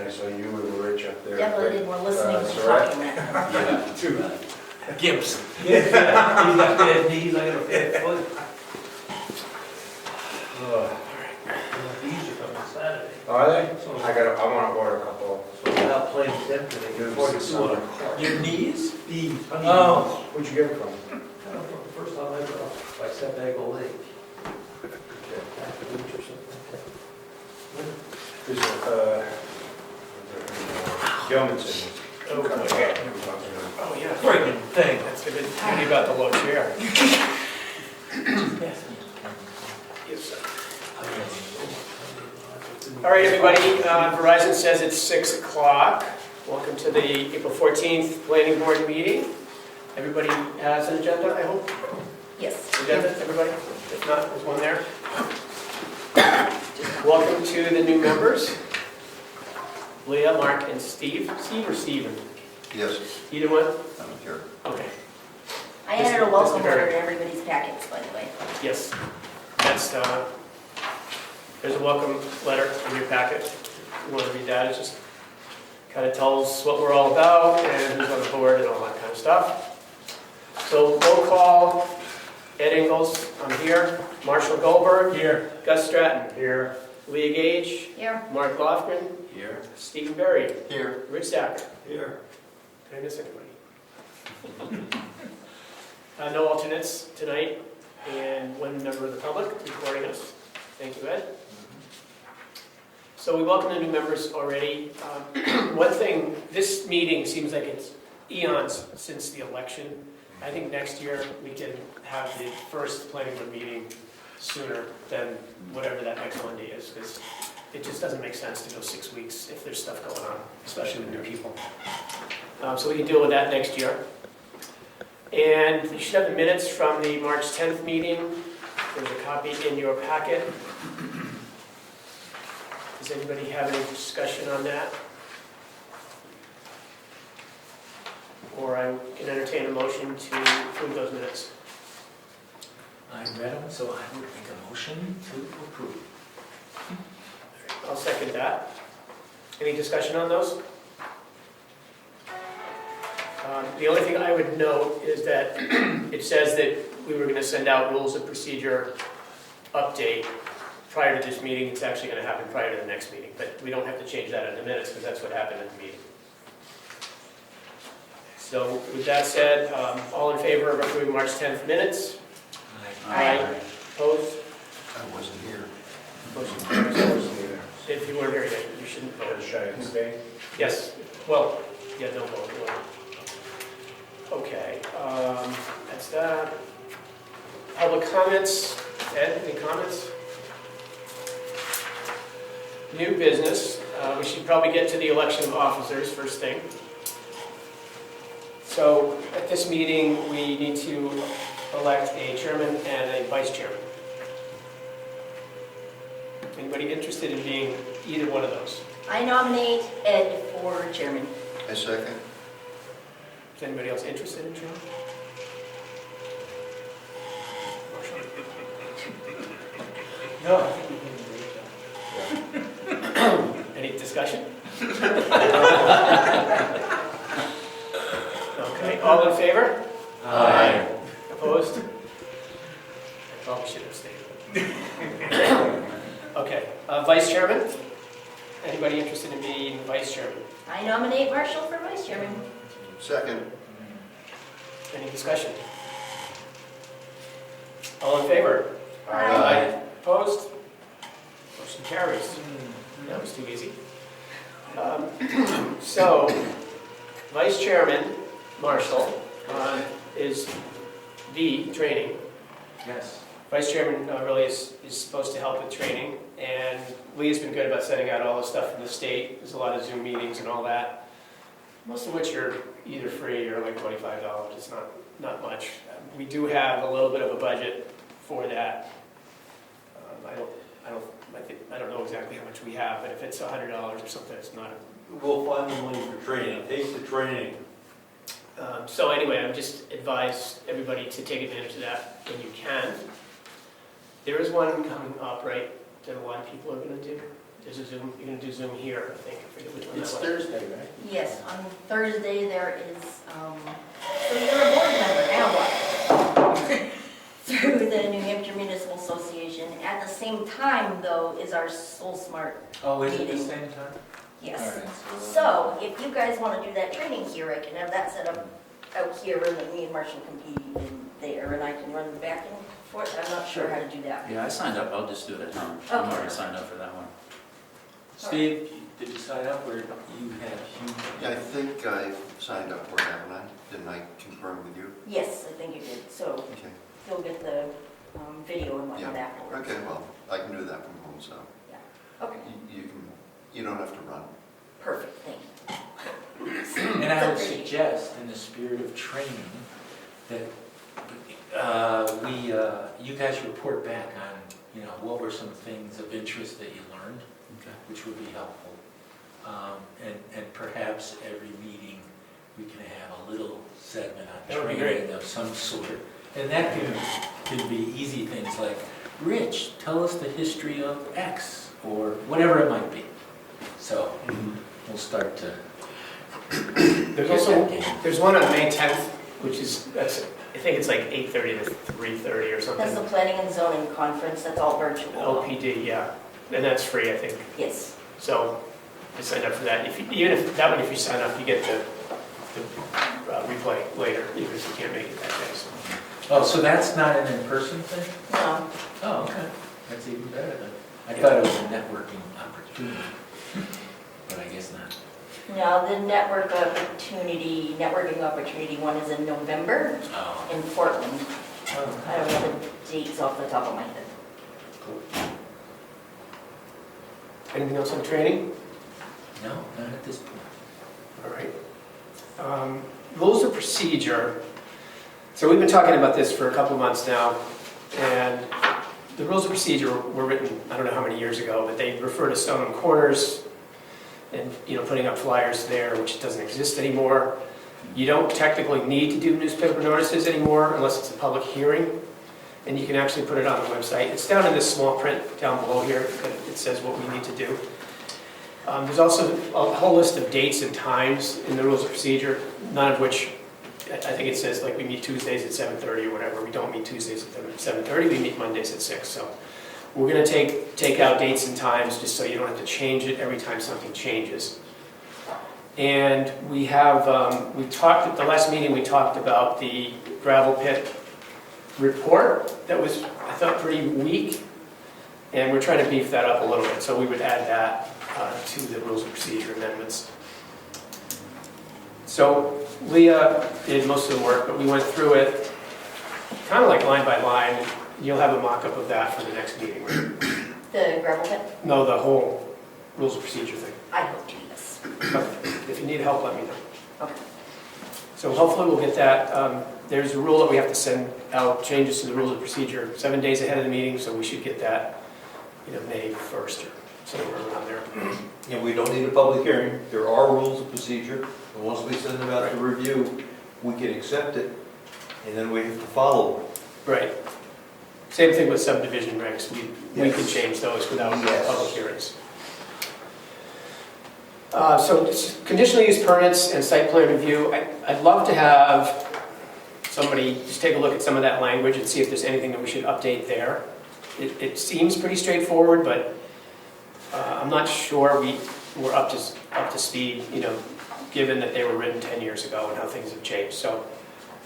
I saw you and Rich up there. Definitely did more listening than Sorry. talking that time. Yeah, too bad. Gibbs. He's got bad knees, I got a bad foot. These are coming Saturday. Are they? I wanna order a couple. So without playing temp, they can afford to sell their car. Your knees? These. Oh. Where'd you get it from? The first time I ever, I set Bagel Lake. Half an inch or something like that. There's Gilmanson. Oh, boy. Oh, Oh, yeah. Friggin' thing. That's the good beauty about the low chair. Yes. All right, everybody. Verizon says it's 6 o'clock. Welcome to the April 14th Planning Board meeting. Everybody has an agenda, I hope? Yes. Agenda, everybody? If not, there's one there. Welcome to the new members. Leah, Mark, and Steve. Steve or Steven? Yes, Either one? I don't care. Okay. I added a welcome letter in everybody's packets, by the way. Yes. That's, there's a welcome letter in your packet. If you want to read that, it just kind of tells what we're all about and who's on the board and all that kind of stuff. So roll call, Ed Ingles, I'm here. Marshall Goldberg. Here. Gus Stratton. Here. Leah Gage. Here. Mark Lofgren. Here. Stephen Berry. Here. Rich Stacker. Here. Did I miss anybody? No alternates tonight, and one member of the public recording us. Thank you, Ed. So we welcome the new members already. One thing, this meeting seems like it's eons since the election. I think next year we can have the first planning board meeting sooner than whatever that next Monday is, because it just doesn't make sense to go 6 weeks if there's stuff going on, especially with new people. So we can deal with that next year. And you should have the minutes from the March 10th meeting. There's a copy in your packet. Does anybody have any discussion on that? Or I can entertain a motion to approve those minutes. I read them, so I would make a motion to approve. I'll second that. Any discussion on those? The only thing I would note is that it says that we were going to send out rules of procedure update prior to this meeting. It's actually going to happen prior to the next meeting, but we don't have to change that in the minutes because that's what happened at the meeting. So with that said, all in favor of approving March 10th minutes? Aye. Opposed? I wasn't here. Motion I carries. wasn't either. If you weren't here yet, you shouldn't vote. Should I abstain? Yes, well, yeah, don't vote. You won't. Okay, that's that. Public comments. Ed, any comments? New business. We should probably get to the election of officers first thing. So at this meeting, we need to elect a chairman and a vice chairman. Anybody interested in being either one of those? I nominate Ed for chairman. I second. Is anybody else interested in chairman? No, I think we can do that. Any discussion? Okay, all in favor? Aye. Opposed? I probably should abstain. Okay, vice chairman? Anybody interested in being vice chairman? I nominate Marshall for vice chairman. Second. Any discussion? All in favor? Aye. Opposed? Motion carries. That was too easy. So, vice chairman, Marshall, is the training. Yes. Vice chairman really is supposed to help with training, and Lee's been good about setting out all the stuff from the state. There's a lot of Zoom meetings and all that, most of which are either free or like $25. It's not much. We do have a little bit of a budget for that. I don't know exactly how much we have, but if it's $100 or something, it's not. We'll find the money for training. Take the training. So anyway, I'm just advise everybody to take advantage of that when you can. There is one coming up, right, that a lot of people are going to do. There's a Zoom, you're going to do Zoom here, I think, forget which one It's that was. Thursday, right? Yes, on Thursday there is, so you're a board member, now what? Through the New Hampshire Municipal Association. At the same time, though, is our Soul Smart Oh, is it the meeting. same time? Yes. All right, So if you guys want to do that training here, I can have that set up out here, and then me and Marshall can be in there, and I can run back and forth. I'm not sure how to do that. Yeah, I signed up, I'll just do it at home. I'm Okay. already signed up for that one. Steve, did you sign up or you have Yeah, I think I signed up for it, haven't I? Didn't I confirm with you? Yes, I think you did. So Okay. you'll get the video and whatnot Yeah. afterwards. Okay, well, I can do that from home, so Okay, you don't have to run. perfect, thank you. And I would suggest, in the spirit of training, that you guys report back on, what were some things of interest that you learned, which would be helpful. And perhaps every meeting, we can have a little segment on That would be training of some sort. And that can be easy things like, Rich, tell us the history of X, or whatever it might be. So we'll start to There's get also, that game. there's one on May 10th, which is, I think it's like 8:30 to 3:30 or something. That's the Planning and Zoning Conference, that's all virtual. OPD, yeah. And that's free, I think. Yes. So I signed up for that. Even if, that one, if you sign up, you get the replay later, even if you can't make it that day. So. Oh, so that's not an in-person thing? No, Oh, okay. That's even better then. I thought it was a networking opportunity, but I guess not. no, the networking opportunity one is in November Oh. in Portland. Oh, I don't know the dates off the top of my head. cool. Anything else on training? No, not at this point. All right. Rules of procedure. So we've been talking about this for a couple of months now, and the rules of procedure were written, I don't know how many years ago, but they refer to stone and corners and, putting up flyers there, which doesn't exist anymore. You don't technically need to do newspaper notices anymore unless it's a public hearing, and you can actually put it on the website. It's down in this small print down below here. It says what we need to do. There's also a whole list of dates and times in the rules of procedure, none of which, I think it says like we meet Tuesdays at 7:30 or whatever. We don't meet Tuesdays at 7:30, we meet Mondays at 6. So we're going to take out dates and times just so you don't have to change it every time something changes. And we have, at the last meeting, we talked about the gravel pit report that was, I thought, pretty weak. And we're trying to beef that up a little bit, so we would add that to the rules of procedure amendments. So Leah did most of the work, but we went through it kind of like line by line. You'll have a mock-up of that for the next meeting, right? The gravel pit? No, the whole rules of procedure thing. I hope to, yes. If you need help, let me know. Okay. So hopefully we'll get that. There's a rule that we have to send out changes to the rules of procedure 7 days ahead of the meeting, so we should get that, May 1st or somewhere around there. And we don't need a public hearing. There are rules of procedure. And once we send them out to review, we can accept it, and then we have to follow them. Right. Same thing with subdivision regs. We can Yes. change those without Yes. public hearings. So conditional use permits and site plan review, I'd love to have somebody just take a look at some of that language and see if there's anything that we should update there. It seems pretty straightforward, but I'm not sure we're up to speed, given that they were written 10 years ago and how things have changed. So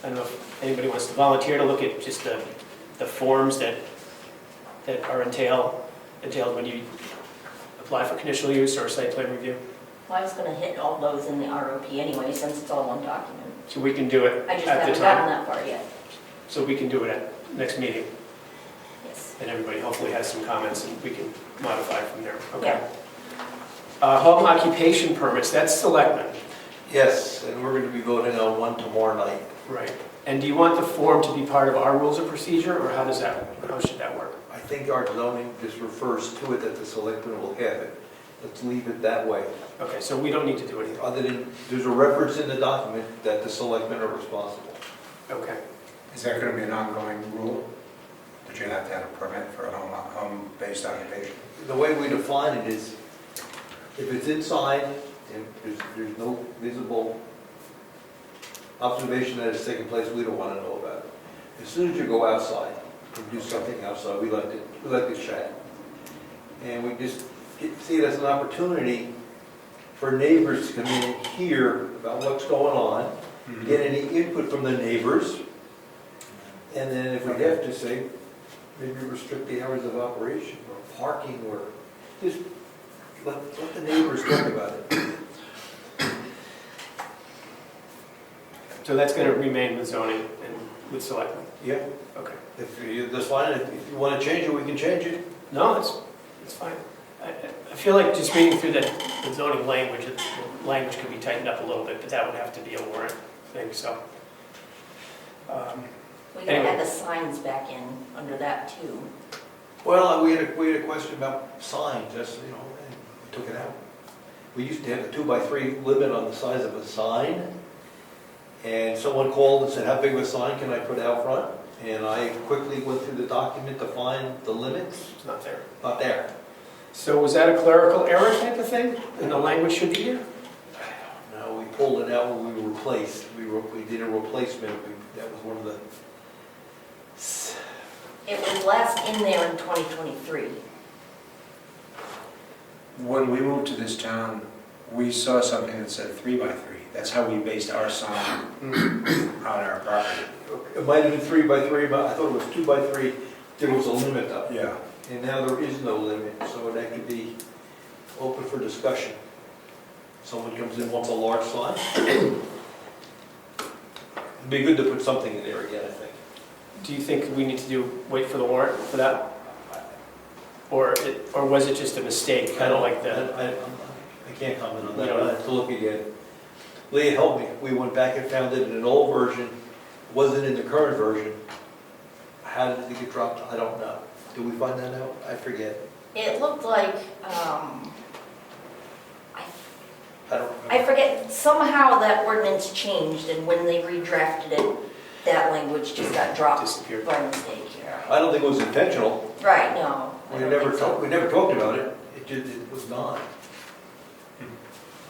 I don't know if anybody wants to volunteer to look at just the forms that are entailed when you apply for conditional use or site plan review. Well, I was going to hit all those in the ROP anyway, since it's all one document. So we can do it I just at the haven't gotten time. that far yet. So we can do it at next meeting, Yes. and everybody hopefully has some comments and we can modify from there. Okay. Yeah. Home occupation permits, that's selectmen. Yes, and we're going to be voting on one tomorrow night. Right. And do you want the form to be part of our rules of procedure, or how should that work? I think our zoning just refers to it that the selectmen will have it. Let's leave it that way. Okay, so we don't need to do anything. Other than, there's a reference in the document that the selectmen are responsible. Okay. Is that going to be an ongoing rule? That you have to have a permit for a home-based occupation? The way we define it is, if it's inside and there's no visible observation that is taking place, we don't want to know about it. As soon as you go outside and do something outside, we like to chat. And we just see it as an opportunity for neighbors to come in and hear about what's going on, get any input from the neighbors, and then if we have to say, maybe restrict the hours of operation, or parking, or just let the neighbors talk about it. So that's going to remain with zoning and with selectmen? Yeah, Okay. that's fine, if you want to change it, we can change it. No, it's fine. I feel like just reading through the zoning language, the language could be tightened up a little bit, but that would have to be a warrant thing, so. We gotta add the signs back in under that too. Well, we had a question about signs, that's, and we took it out. We used to have a 2x3 limit on the size of a sign, and someone called and said, how big of a sign can I put out front? And I quickly went through the document to find the limits, It's not there. not there. So was that a clerical error type of thing? And the language should be here? No, we pulled it out when we replaced, we did a replacement, that was one of the... It was last in there in 2023. When we moved to this town, we saw something that said 3x3. That's how we based our sign on our property. It might have been 3x3, but I thought it was 2x3, there was a limit up. Yeah. And now there is no limit, so that could be open for discussion. Someone comes in, wants a large sign. It'd be good to put something in there again, I think. Do you think we need to wait for the warrant for that? Or was it just a mistake, kind of like the... I can't comment on that, You know- I have to look again. Leah helped me, we went back and found it in an old version, wasn't in the current version. How did it get dropped? I don't know. Did we find that out? I forget. It looked like, I don't remember. I forget, somehow that ordinance changed and when they redrafted it, that language just got dropped Disappeared. by mistake here. I don't think it was intentional. Right, no. I We don't never think so. talked, we never talked about it. It was gone.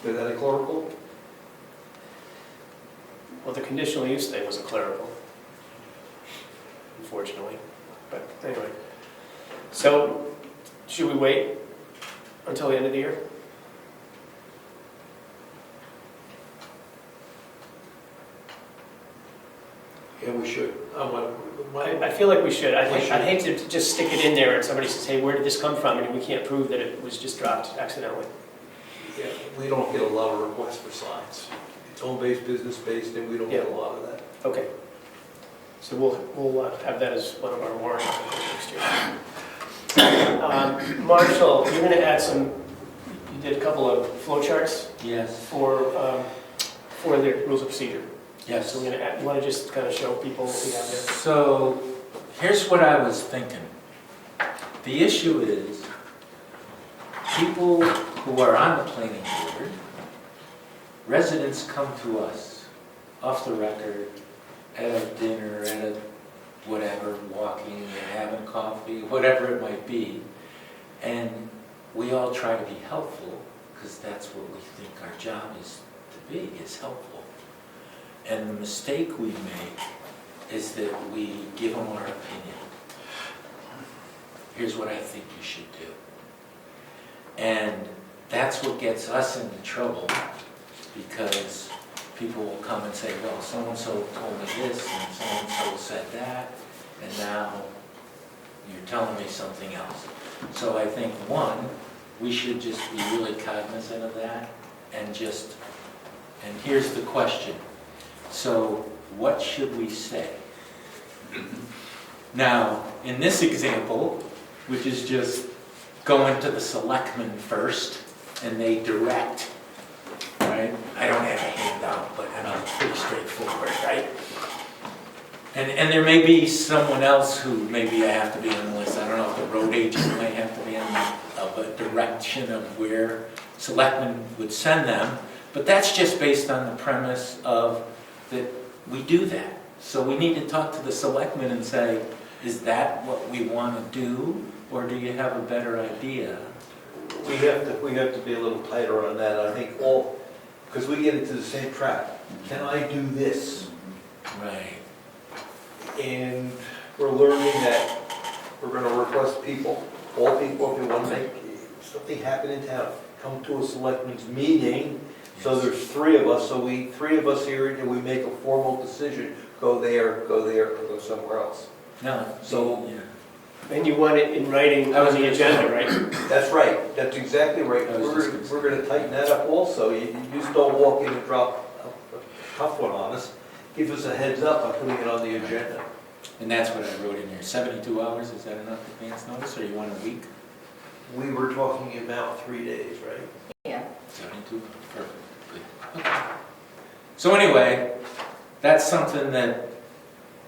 Is that a clerical? Well, the conditional use thing was a clerical, unfortunately. But anyway. So, should we wait until the end of the year? Yeah, we should. I feel like we should. We should. I'd hate to just stick it in there and somebody says, hey, where did this come from? And we can't prove that it was just dropped accidentally. Yeah, we don't get a lot of requests for signs. It's home-based, business-based, and we don't get a lot of that. Okay. So we'll have that as one of our warrant articles next year. Marshall, you're going to add some, you did a couple of flowcharts Yes, for the rules of procedure. yes. So we're going to add, you want to just kind of show people what we have there? So, here's what I was thinking. The issue is, people who are on the planning board, residents come to us, off the record, at a dinner, at a whatever, walking, and having coffee, whatever it might be, and we all try to be helpful, because that's what we think our job is to be, is helpful. And the mistake we make is that we give them our opinion. Here's what I think you should do. And that's what gets us into trouble, because people will come and say, well, so-and-so told me this, and so-and-so said that, and now you're telling me something else. So I think, one, we should just be really cognizant of that, and here's the question. So what should we say? Now, in this example, which is just going to the selectmen first, and they direct, right? I don't have a handout, but I mean, it's pretty straightforward, right? And there may be someone else who maybe I have to be on the list. I don't know if the road agent may have to be on a direction of where selectmen would send them, but that's just based on the premise of that we do that. So we need to talk to the selectmen and say, is that what we want to do, or do you have a better idea? We have to be a little tighter on that. I think all because we get into the same trap. Can I do this? Right. And we're learning that we're gonna request people, all people, if they wanna make something happen in town, come to a selectmen's meeting. So there's three of us, so three of us here, and we make a formal decision, go there, or go somewhere else. No, So- yeah. And you want it in writing on the agenda, right? That's right, that's exactly right. I was just We're gonna tighten that up also. You just don't walk in and drop a tough one on us. Give us a heads up by putting it on the agenda. And that's what I wrote in here, 72 hours, is that enough advance notice, or you want a week? We were talking about 3 days, right? Yeah. 72, perfect, good. Okay. So anyway, that's something that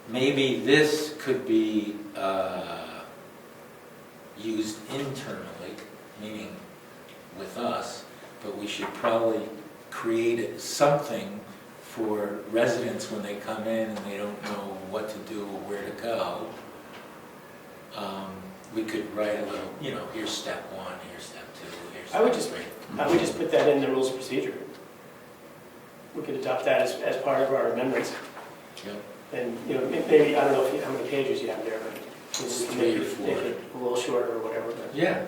maybe this could be used internally, meaning with us, but we should probably create something for residents when they come in and they don't know what to do or where to go. We could write a little, you know, here's step one, here's step two, here's I would step just- three. I would just put that in the rules of procedure. We could adopt that as part of our amendments. Yep. And, you know, maybe, I don't know how many pages you have there, but we can Three or make four. it a little shorter or whatever. But Yeah.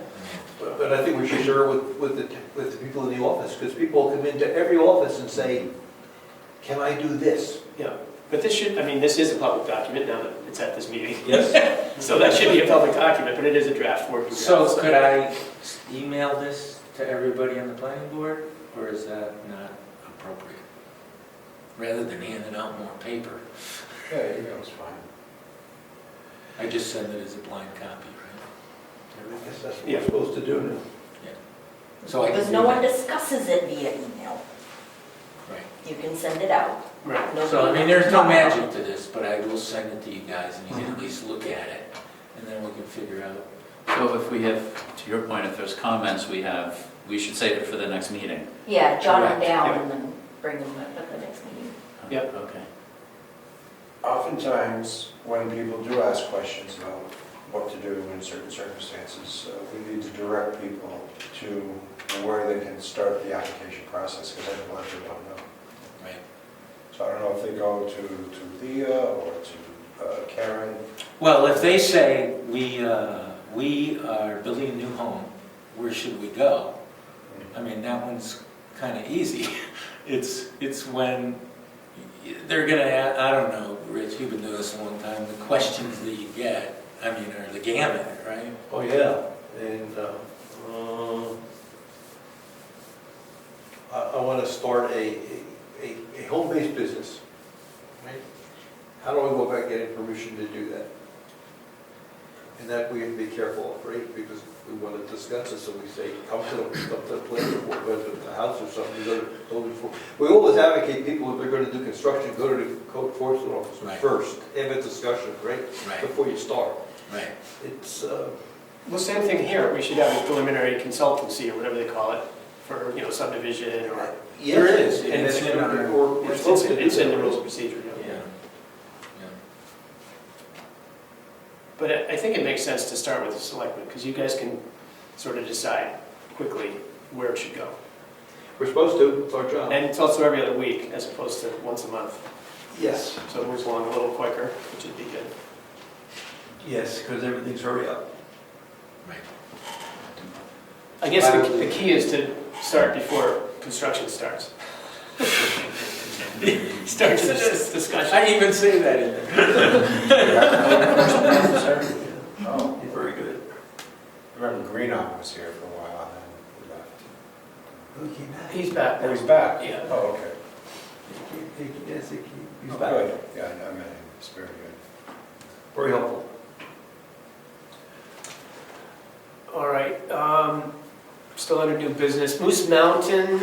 But I think we should share with the people in the office, because people come into every office and say, can I do this? Yeah, but this should, I mean, this is a public document now that it's at this meeting. Yes. So that should be a public document, but it is a draft working draft. So could I email this to everybody on the planning board, or is that not appropriate? Rather than handing out more paper, Yeah, email's fine. I just send it as a blind copy, right? I guess that's what Yeah. we're supposed to do now. So I can Because do no one that. discusses it via email. Right. You can send it out. Right. Nobody So I mean, has there's to no talk about magic to this, but I will send it to you guys and you can at least look at it, and then we can figure out. So if we have, to your point, if there's comments, we should save it for the next meeting. it. Yeah, jot them Correct. down Yeah. and then bring them up at the next meeting. Yep. Okay. Oftentimes, when people do ask questions about what to do in certain circumstances, we need to direct people to where they can start the application process, because I think a lot of people don't know. Right. So I don't know if they go to Leah or to Karen. Well, if they say, we are building a new home, where should we go? I mean, that one's kind of easy. It's when they're gonna, I don't know, Rich, you've been doing this a long time, the questions that you get, I mean, are the gamut, right? Oh, yeah, and I want to start a home-based business, right? How do I go about getting permission to do that? And that we have to be careful of, right? Because we want to discuss it, so we say, come to the planning board, whether it's the house or something, go to building for. We always advocate people, if they're going to do construction, go to the code enforcement officer Right. first, have a discussion, right? Right. Before you start. Right. It's, Well, same thing here. We should have a preliminary consultancy or whatever they call it for, you know, subdivision or. There is, and it's it's in our- we're It's supposed to do it's in the that. rules of procedure, yeah. Yeah. Yeah. But I think it makes sense to start with the selectmen, because you guys can sort of decide quickly where it should go. We're supposed to, it's our job. And it's also every other week as opposed to once a month. Yes, So it moves along a little quicker, which would be good. yes, because everything's hurry up. Right. I guess the key is to start before construction starts. Starts this discussion. I even say that in there. Oh, You're very good. I remember Greenon was here for a while, and then Who came back? He's back. he left. Oh, he's back? Yeah. Oh, okay. Yes, he's Oh, back. good. Yeah, I met him, it's very good. Very helpful. All right, still under new business. Moose Mountain,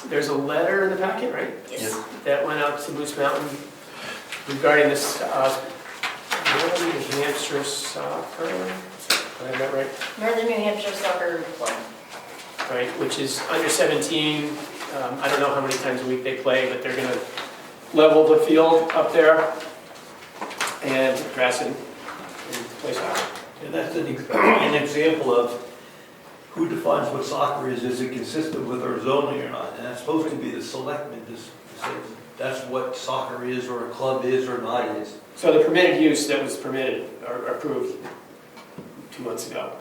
there's a letter in the packet, right? Yes. That went out to Moose Mountain regarding this, New Hampshire soccer, did I have that right? Northern New Hampshire Soccer Club. Right, which is under 17. I don't know how many times a week they play, but they're gonna level the field up there and grass and play soccer. And that's an example of who defines what soccer is it consistent with our zoning or not? And that's supposed to be the selectmen to say that's what soccer is, or a club is, or not is. So the permitted use that was permitted, or approved 2 months ago,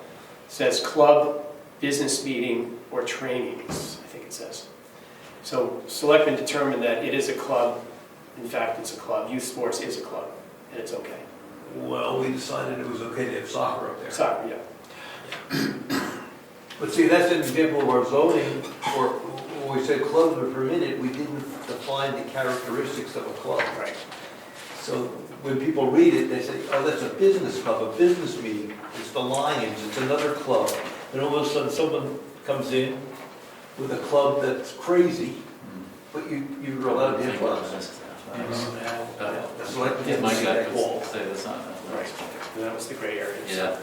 says club, business meeting, or trainings, I think it says. So selectmen determined that it is a club, in fact, it's a club, youth sports is a club, and it's okay. Well, we decided it was okay to have soccer up there. Soccer, yeah. But see, that's an example of our zoning, or when we said clubs were permitted, we didn't define the characteristics of a club. Right. So when people read it, they say, oh, that's a business club, a business meeting, it's the Lions, it's another club. And all of a sudden, someone comes in with a club that's crazy, but you're allowed to have clubs. That's like Yeah, my gut wall. would say that's not. Right. And that was the gray area. Yeah.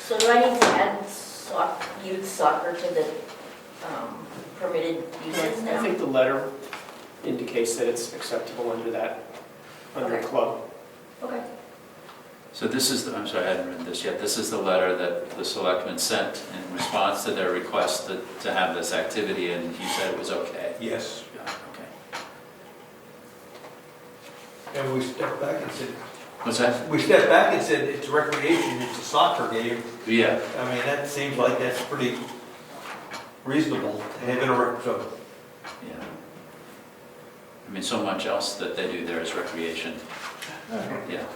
So do I need to add youth soccer to the permitted uses I now? think the letter indicates that it's acceptable under that, under a Okay. club. Okay. So this is, I'm sorry, I hadn't read this yet. This is the letter that the selectmen sent in response to their request to have this activity, and you said it was okay. Yes. Yeah, okay. And we stepped back and said, What's that? we stepped back and said, it's recreation, it's a soccer game. Yeah. I mean, that seems like that's pretty reasonable. So, Yeah. I mean, so much else that they do there is recreation. Yeah.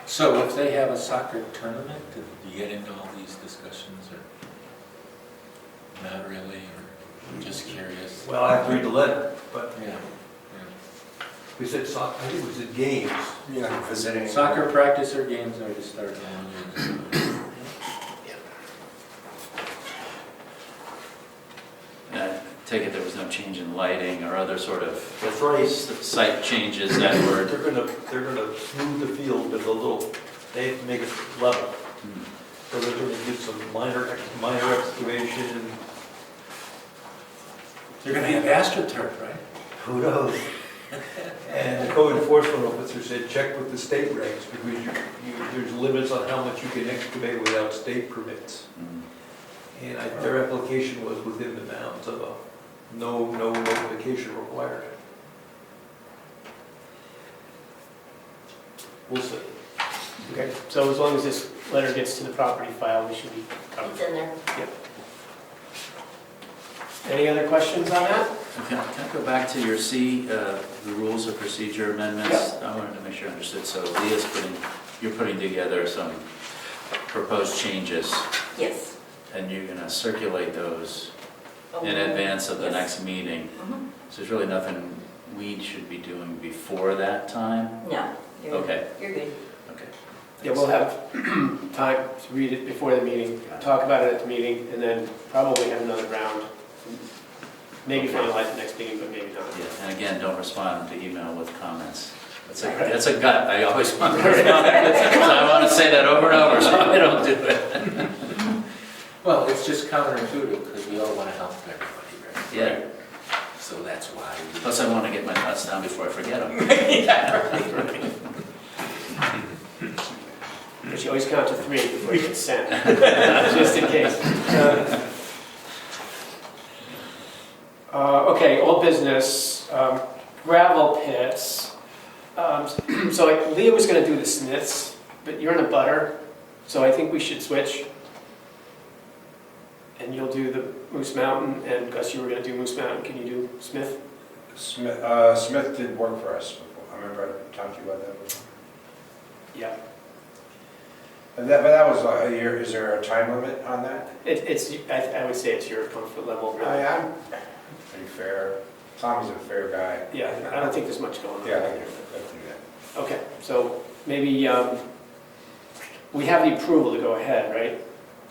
So if they have a soccer tournament, do you get into all these discussions, or not really, or just curious? well, I have to read the letter, but Yeah. we said soccer, I think we said games. Yeah, visiting. Soccer practice or games are to start now. And I take it there was no change in lighting or other sort of That's right. site changes that were. They're gonna smooth the field with a little, they have to make it level. So they're gonna do some minor excavation and They're gonna have AstroTurf, right? who knows? And the code enforcement officer said, check with the state regs, because there's limits on how much you can excavate without state permits. And their application was within the bounds of no notification required. We'll see. Okay, so as long as this letter gets to the property file, we should be covered. It's in there. Any other questions on that? Can I go back to your C, the rules of procedure amendments? I wanted to make sure I understood. So you're putting together some proposed changes, Yes. and you're going to circulate those Oh, in advance of the yes. next meeting. Mhm. So there's really nothing we should be doing before that time? No, you're, Okay. you're good. Okay. Yeah, we'll have time to read it before the meeting, talk about it at the meeting, and then probably have another round. Maybe finalize the next meeting, but maybe not. Yeah, and again, don't respond to email with comments. Right. That's a gut, I always want to respond. I want to say that over and over, so I don't do it. Well, it's just counterintuitive, because we all want to help everybody, right? Yeah, So that's why. plus I want to get my thoughts down before I forget them. But you always count to 3 before you get sent, just in case. Okay, old business, gravel pits. So Leah was gonna do the Smiths, but you're in a butter, so I think we should switch. And you'll do the Moose Mountain, and Gus, you were gonna do Moose Mountain, can you do Smith? Smith did work for us before. I remember I talked to you about that before. Yeah. But that was a year. Is there a time limit on that? I would say it's your comfort level, really. I'm pretty fair. Tommy's a fair guy. Yeah, I don't think there's much going on. Yeah, I can do that. Okay, so maybe, we have the approval to go ahead, right?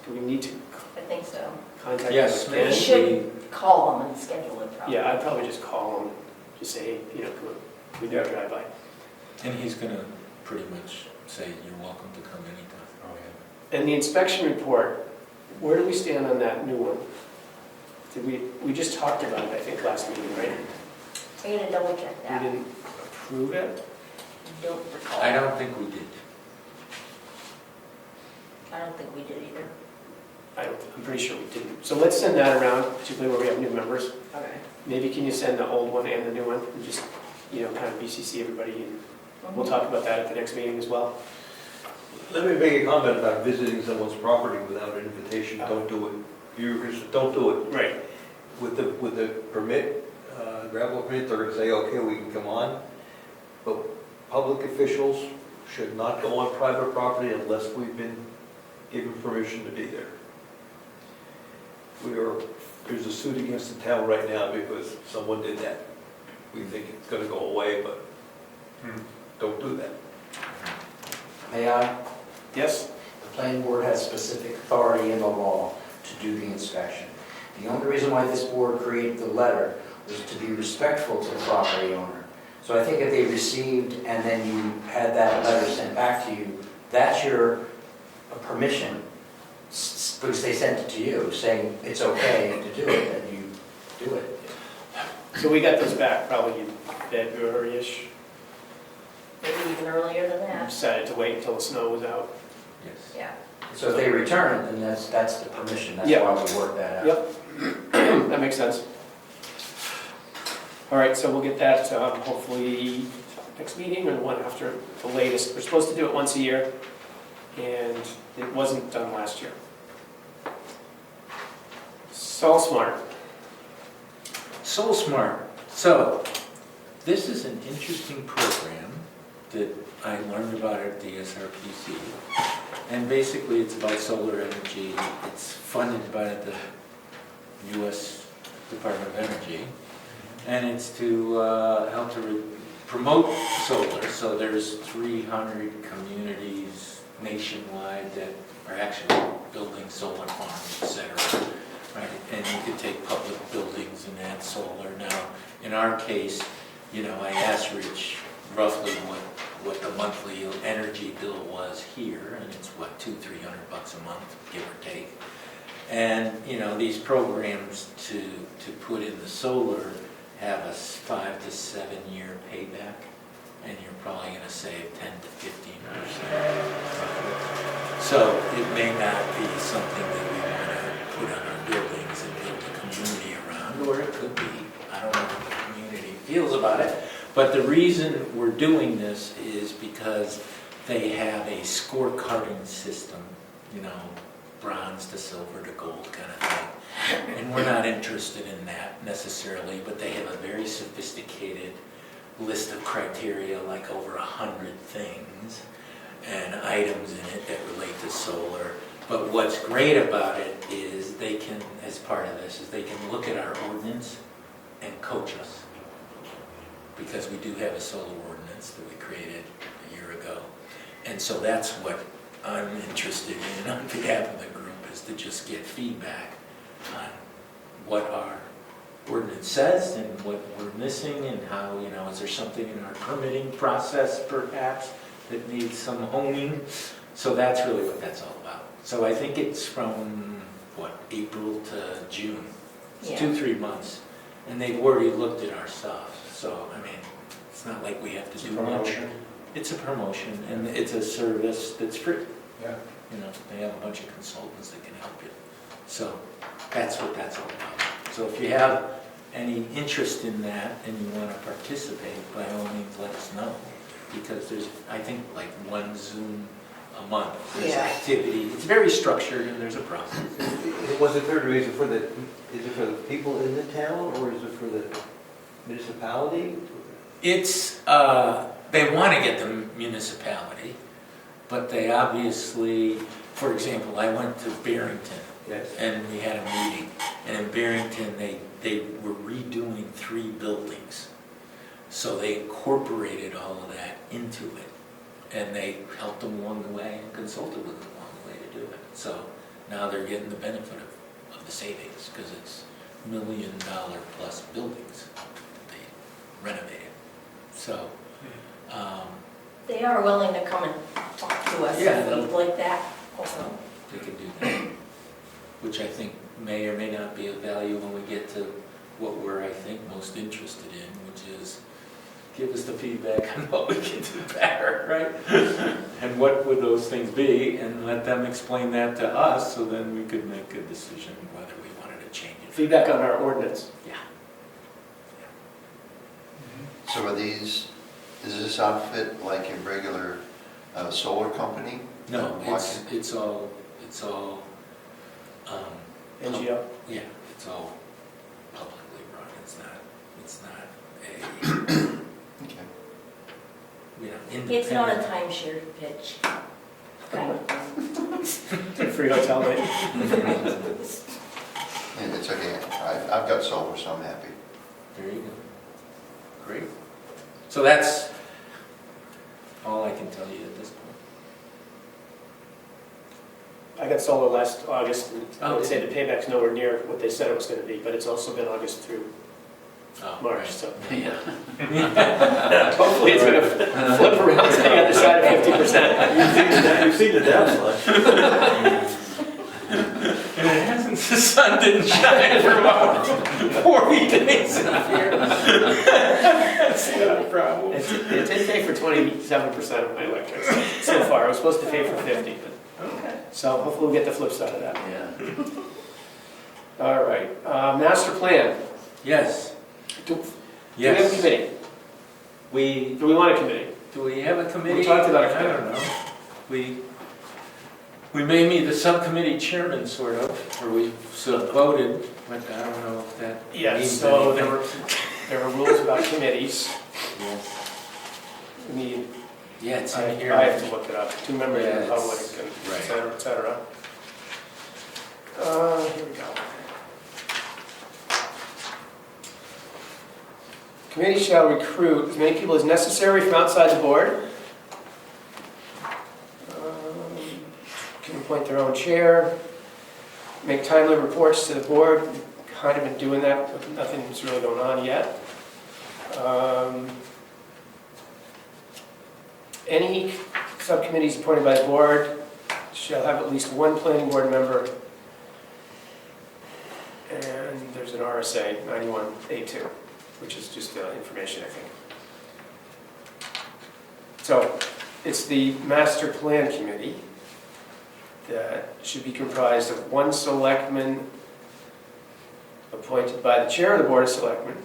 Do we need to I think so. contact them Yes, again? We should call them and schedule it probably. Yeah, I'd probably just call them, just say, hey, you know, come on, we do a drive-by. And he's gonna pretty much say, you're welcome to come anytime. Oh, yeah. And the inspection report, where do we stand on that new one? We just talked about it, I think, last meeting, right? I'm gonna double check We that. didn't approve it? Don't recall. I don't think we did. I don't think we did either. I'm pretty sure we didn't. So let's send that around, particularly where we have new members. Okay. Maybe can you send the old one and the new one, and just, kind of BCC everybody, and we'll talk about that at the next meeting as well. Let me make a comment about visiting someone's property without an invitation. Don't do it. Don't do it. Right. With the permit, gravel permit, they're gonna say, okay, we can come on. But public officials should not go on private property unless we've been given permission to be there. There's a suit against the town right now because someone did that. We think it's gonna go away, but don't do that. May I? Yes? The planning board has specific authority in the law to do the inspection. The only reason why this board created the letter was to be respectful to the property owner. So I think if they received and then you had that letter sent back to you, that's your permission, because they sent it to you, saying it's okay to do it, and you do it. So we got those back probably in February-ish. Maybe even earlier than that. Decided to wait until the snow was out. Yes. Yeah. So if they return it, then that's the permission, that's Yeah. why we work that out. Yep. That makes sense. All right, so we'll get that hopefully next meeting or the one after the latest. We're supposed to do it once a year, and it wasn't done last year. SolSmart. SoulSmart. So, this is an interesting program that I learned about at the SRPC. And basically, it's about solar energy. It's funded by the U.S. Department of Energy. And it's to help to promote solar. So there's 300 communities nationwide that are actually building solar farms, et cetera. Right? And you could take public buildings and add solar. Now, in our case, I asked Rich roughly what the monthly energy bill was here, and it's what, $200-300 a month, give or take. And these programs to put in the solar have a 5 to 7 year payback, and you're probably going to save 10 to 15%. So it may not be something that we want to put on our buildings and build a community around, or it could be. I don't know what the community feels about it. But the reason we're doing this is because they have a scorecarding system, bronze to silver to gold kind of thing. And we're not interested in that necessarily, but they have a very sophisticated list of criteria, like over 100 things and items in it that relate to solar. But what's great about it is they can, as part of this, is they can look at our ordinance and coach us. Because we do have a solar ordinance that we created a year ago. And so that's what I'm interested in on behalf of the group, is to just get feedback on what our ordinance says and what we're missing, and how, is there something in our permitting process perhaps that needs some honing? So that's really what that's all about. So I think it's from, April to June. It's Yeah. 2-3 months. And they've already looked at our stuff. So, it's not like we have to do much. It's a promotion, and it's a service that's free. Yeah. They have a bunch of consultants that can help you. So that's what that's all about. So if you have any interest in that and you want to participate, by all means, let us know. Because there's, I think, like one Zoom a month. There's Yeah. activity. It's very structured, and there's a process. Was it fair to raise it for is it for the people in the town, or is it for the municipality? It's, they want to get the municipality, but they obviously, for example, I went to Barrington. Yes. And we had a meeting, and in Barrington, they were redoing 3 buildings. So they incorporated all of that into it, and they helped them along the way and consulted with them along the way to do it. So now they're getting the benefit of the savings, because it's $1 million plus buildings that they renovated. So, They are willing to come and talk to us Yeah, if we'd like that also. they can do that, which I think may or may not be of value when we get to what we're, I think, most interested in, which is give us the feedback on what we can do better, right? And what would those things be, and let them explain that to us, so then we could make a decision whether we wanted to change it. Feedback on our ordinance. Yeah. So are these, is this outfit like a regular solar company? No, Why it's all, NGO. yeah, it's all publicly run. It's not a, Okay. you know, It's not a independent. timeshare pitch. Kind of thing. Free hotel night. And it's okay, I've got solar, so I'm happy. There you go. Great. So that's all I can tell you at this point. I got solar last August, and I would Oh. say the payback's nowhere near what they said it was gonna be, but it's also been August through Oh, March, right. so. Yeah. Hopefully it's gonna flip around to the other side of 50%. You've seen the downside. And it hasn't, the sun didn't shine for about 40 days in a year. That's not a problem. It did pay for 27% of my electricity so far. It was supposed to pay for 50, but, Okay. so hopefully we'll get the flip side of that. Yeah. All right, master plan. Yes. Do we have a Yes. committee? We, Do we want a committee? do we have a committee? We talked about a I don't know. We made me the subcommittee chairman, sort of, or we sort of voted, but I don't know if that Yes, means so anything. there are rules about committees. Yes. We need, Yeah, it's I in here. have to look it up. 2 members of Yeah, the it's- public and et right. cetera, et cetera. Here we go. Committee shall recruit as many people as necessary from outside the board. Can appoint their own chair, make timely reports to the board. Kind of been doing that, but nothing's really going on yet. Any subcommittees appointed by the board shall have at least one planning board member. And there's an RSA 91A2, which is just information, I think. So it's the master plan committee that should be comprised of one selectman appointed by the chair of the Board of Selectmen,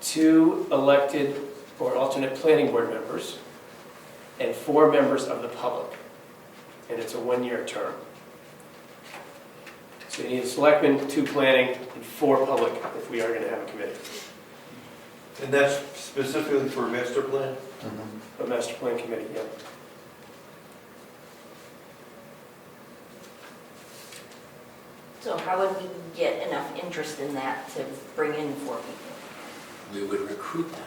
2 elected or alternate planning board members, and 4 members of the public. And it's a 1-year term. So you need a selectman, 2 planning, and 4 public if we are going to have a committee. And that's specifically for master plan? Mhm. A master plan committee, yeah. So how would we get enough interest in that to bring in 4 people? We would recruit them.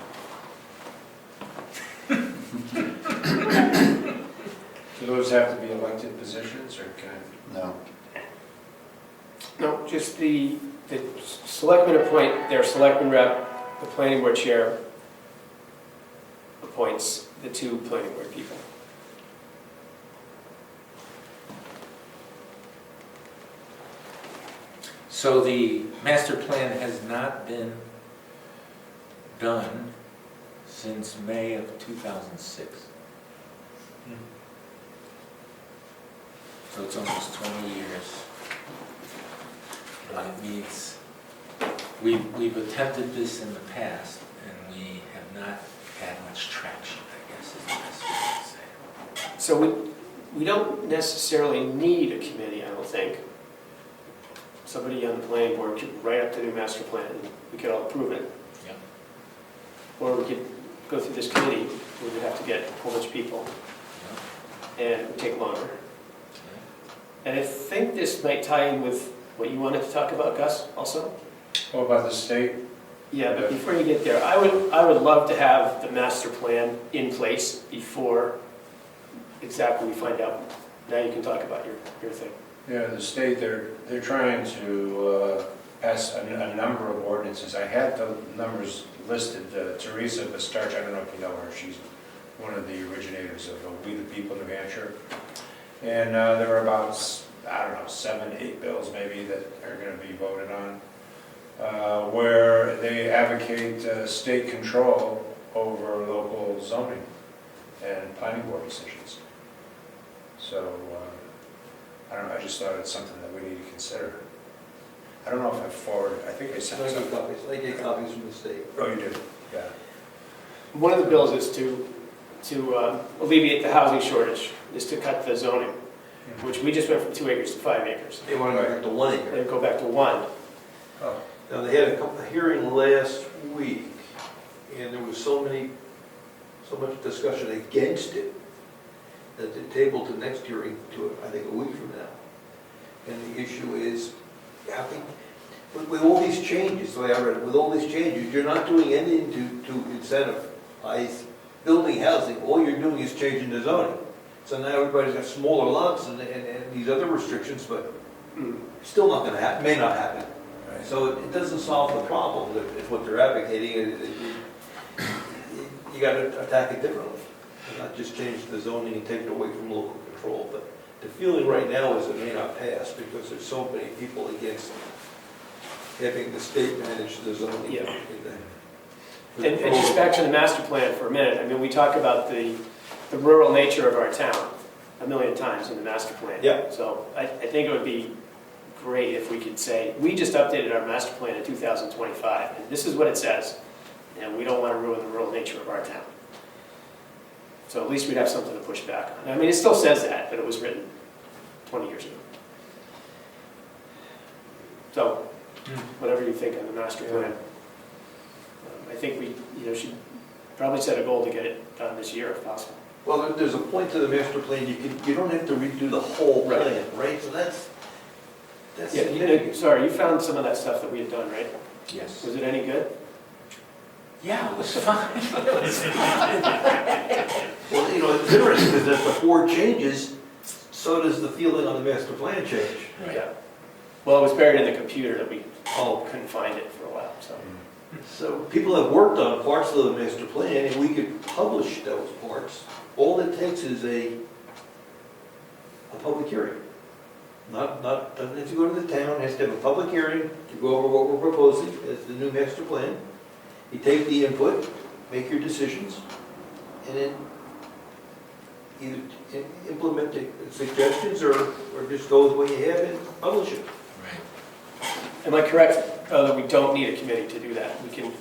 Do those have to be elected positions, or can? No. No, just the selectmen appoint their selectman rep, the planning board chair appoints the 2 planning board people. So the master plan has not been done since May of 2006. So it's almost 20 years. And it needs, we've attempted this in the past, and we have not had much traction, I guess is the best way to say it. So we don't necessarily need a committee, I don't think. Somebody on the planning board could write up the new master plan, and we could all approve it. Yep. Or we could go through this committee, we would have to get a whole bunch of people, and it would take longer. And I think this might tie in with what you wanted to talk about, Gus, also? What about the state? Yeah, but before you get there, I would love to have the master plan in place before exactly we find out. Now you can talk about your thing. Yeah, the state, they're trying to pass a number of ordinances. I had the numbers listed. Teresa Bastarch, I don't know if you know her, she's one of the originators of We the People New Hampshire. And there are about, I don't know, 7, 8 bills maybe that are going to be voted on, where they advocate state control over local zoning and planning board decisions. So, I don't know, I just thought it's something that we need to consider. I don't know if I forwarded, I think I sent I get something. copies, I get copies from the state. Oh, you did? Yeah. One of the bills is to alleviate the housing shortage, is to cut the zoning, which we just went from 2 acres to 5 acres. They want to go back to 1 acre. And go back to 1. Oh, Now, they had a hearing last week, and there was so much discussion against it, that they tabled the next hearing to, I think, a week from now. And the issue is, I think, with all these changes, the way I read it, with all these changes, you're not doing anything to incentivize building housing. All you're doing is changing the zoning. So now everybody's got smaller lots and these other restrictions, but still not going to happen, may not happen. right. So it doesn't solve the problem, is what they're advocating. You got to attack it differently, and not just change the zoning and take it away from local control. But the feeling right now is it may not pass because there's so many people against having the state manage the zoning. Yeah. And just back to the master plan for a minute, I mean, we talk about the rural nature of our town a million times in the master plan. Yeah. So I think it would be great if we could say, we just updated our master plan in 2025, and this is what it says, and we don't want to ruin the rural nature of our town. So at least we'd have something to push back on. I mean, it still says that, but it was written 20 years ago. So, whatever you think on the master plan. I think we should probably set a goal to get it done this year if possible. Well, there's a point to the master plan, you don't have to redo the whole Right. plan, right? So that's Yeah, sorry, you found some of that stuff that we had done, right? Yes. Was it any good? Yeah, it was fine. Well, it's interesting because as the board changes, so does the feeling on the master plan change. Right. Yeah. Well, it was buried in the computer that we Oh, couldn't find it for a while, so. so people have worked on parts of the master plan, and we could publish those parts. All it takes is a public hearing. Doesn't have to go to the town, it has to have a public hearing to go over what we're proposing as the new master plan. You take the input, make your decisions, and then either implement the suggestions or just go with what you have and publish it. Right. Am I correct that we don't need a committee to do that? We can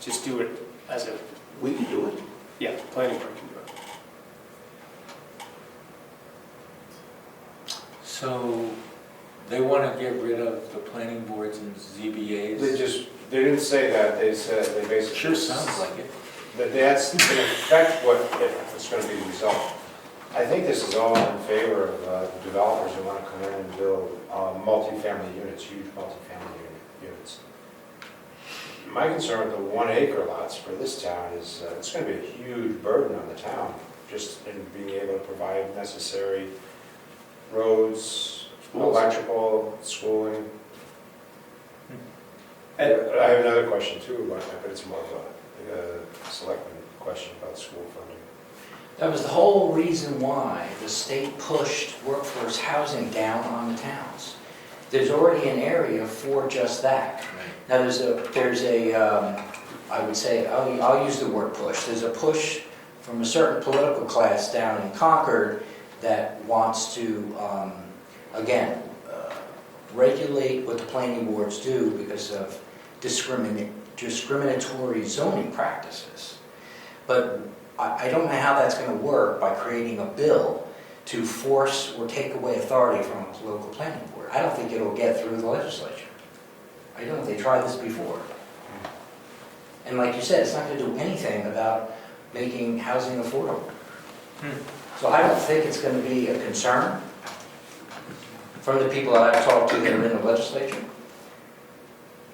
just do it as a, We can do it. yeah, planning board can do it. So they want to get rid of the planning boards and ZBAs? They didn't say that, they said, they basically. Sure sounds like it. But that's in effect what's going to be the result. I think this is all in favor of developers who want to come in and build multifamily units, huge multifamily units. My concern with the 1 acre lots for this town is it's going to be a huge burden on the town, just in being able to provide necessary roads, electrical, schooling. And I have another question too, but it's more of a selectman question about school funding. That was the whole reason why the state pushed workforce housing down on the towns. There's already an area for just that. Now, there's a I would say, I'll use the word push. There's a push from a certain political class down in Concord that wants to, again, regulate what the planning boards do because of discriminatory zoning practices. But I don't know how that's going to work by creating a bill to force or take away authority from a local planning board. I don't think it'll get through the legislature. I don't think they tried this before. And like you said, it's not going to do anything about making housing affordable. So I don't think it's going to be a concern from the people that I've talked to that are in the legislature.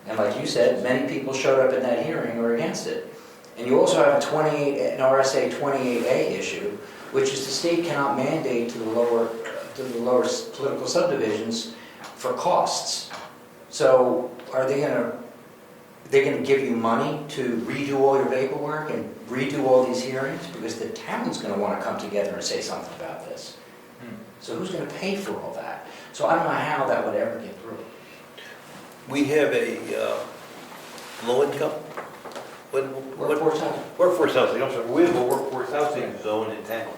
And like you said, many people showed up in that hearing or against it. And you also have an RSA 28A issue, which is the state cannot mandate to the lower political subdivisions for costs. So are they going to give you money to redo all your paperwork and redo all these hearings? Because the town's going to want to come together and say something about this. So who's going to pay for all that? So I don't know how that would ever get through. We have a low income Workforce housing. Workforce housing, I'm sorry, we have a workforce housing zone in town.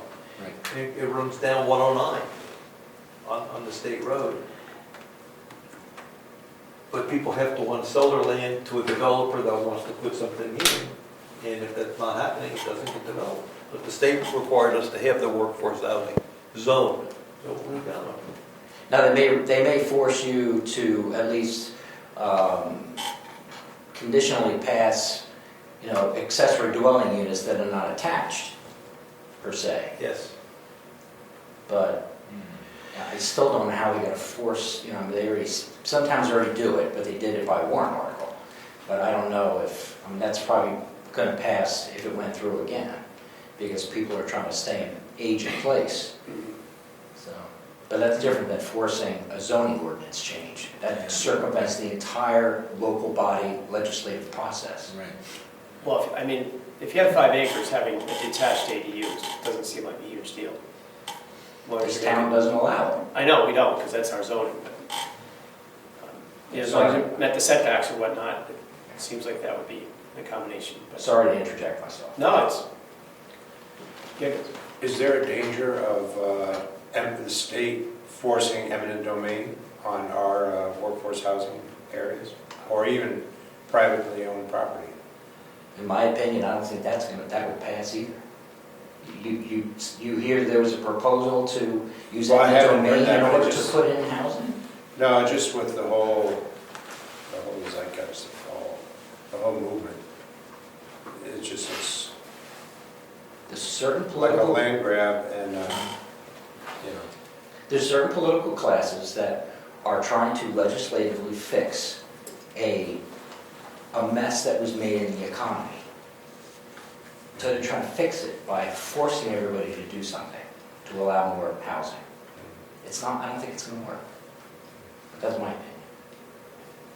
Right. It runs down 109 on the state road. But people have to want to sell their land to a developer that wants to put something in, and if that's not happening, it doesn't get developed. But the state required us to have the workforce housing zone, so we got them. Now, they may force you to at least conditionally pass, accessory dwelling units that are not attached, per se. Yes. But I still don't know how they're gonna force, sometimes already do it, but they did it by warrant article. But I don't know if, that's probably gonna pass if it went through again, because people are trying to stay in age and place. So, but that's different than forcing a zoning ordinance change. That circumvents the entire local body legislative process. Right. Well, if you have 5 acres, having a detached ADUs doesn't seem like a huge deal. This town doesn't allow it. I know, we don't, because that's our zoning, but, as long as you met the setbacks or whatnot, it seems like that would be a combination. But Sorry to interject myself. no, it's, yeah, Is there a danger of the state forcing eminent domain on our workforce housing areas, or even privately owned property? In my opinion, I don't think that would pass either. You hear there was a proposal to use Well, I that haven't heard domain that, in but order it to just- put in housing? No, just with the whole zeitgeist, the whole movement. It's There's certain like a political, land grab and, there's certain political classes that are trying to legislatively fix a mess that was made in the economy. So they're trying to fix it by forcing everybody to do something to allow more housing. I don't think it's gonna work. But that's my opinion.